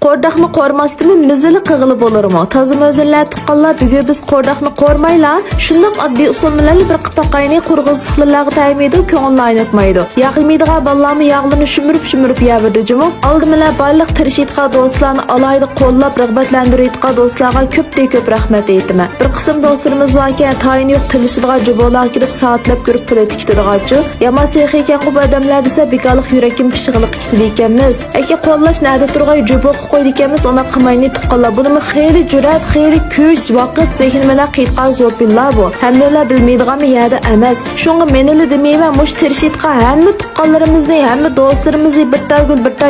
Qordaqni qormasdimi mizili qig'ili bo'larmi? Toza mo'zillar tuqqanlar bugun biz qordaqni qormayla. Shundoq oddiy usul bilan bir qipaqayni qurg'izliqlarga taymaydi, ko'ngilni aynatmaydi. Yaqilmaydigan ballarni yog'larni shumirib yavirdi jumuk. Oldimlar barliq tirishitqa do'stlarni alayda qo'llab rag'batlantirayotgan do'stlarga ko'p rahmat aytaman. Bir qism do'stlarimiz varkan, tayin yo'q tilishdigan jubolar kirib soatlab ko'rib pul tiktirganchu. Yamasi ekan bu odamlar desa bekorlik yurakim pishig'liq kitdi ekanmiz. Aka qo'llash nada turg'ay jubo qo'ydi ekanmiz, ona qilmayni tuqqanlar. Buni xeyli jur'at, xeyli kuch, vaqt, zehn bilan qiytqan zo'r billar bu. Hammalar bilmaydigan yerda emas. Shunga menili demayman, mush tirishitqa hamma tuqqanlarimizni, hamma do'stlarimizni bir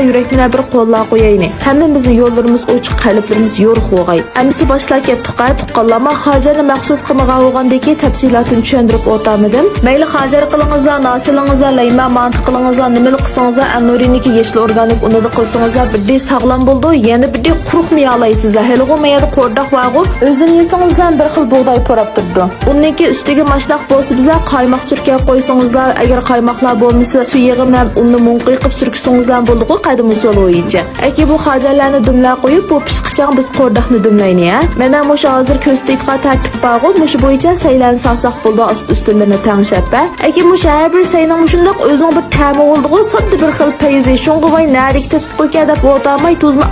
yurak bilan bir qo'llab qo'yayni. Hammamizning yo'llarimiz ochiq, qalblarimiz yo'q o'g'ay. Amsi boshlarga tuqqanlarma Hajarni maxsus qilmagan bo'lgandagi tafsilotini tushuntirib o'tamidim. Mayli Hajar qilingizlar, nasilingizlar, layma mantiq qilingizlar, nimani qilsangizlar, Nuriniki yeşil organik unini qilsangizlar, birday sog'lom bo'ldi, yana birday quruqmay olaysizlar. Haligu mayada qo'rdoq vargu, o'zini yesangizlar bir xil bug'doy porab turdi. Uniki ustiga mashlaq bo'lsa bizlar qaymoq surkab qo'ysangizlar, agar qaymoqlar bo'lmasa, suv yig'ib uni munqiy qilib surksangizlar bo'ldi-ku, qadim usul bo'yicha. Aka bu hajarlarni dumlab qo'yib, bu pishqichang biz qo'rdoqni dumlayni ya. Mana mush hozir ko'ztikqa tartib borgu, mush bo'yicha saylan saqsaq bo'ldi, ustunlarni tangshab. Aka mush har bir saylan shundoq o'zining bir ta'mi bo'ldi-ku, sodda bir xil payzi. Shunga voy narikda tutib qo'ygan deb o'tamay tuzni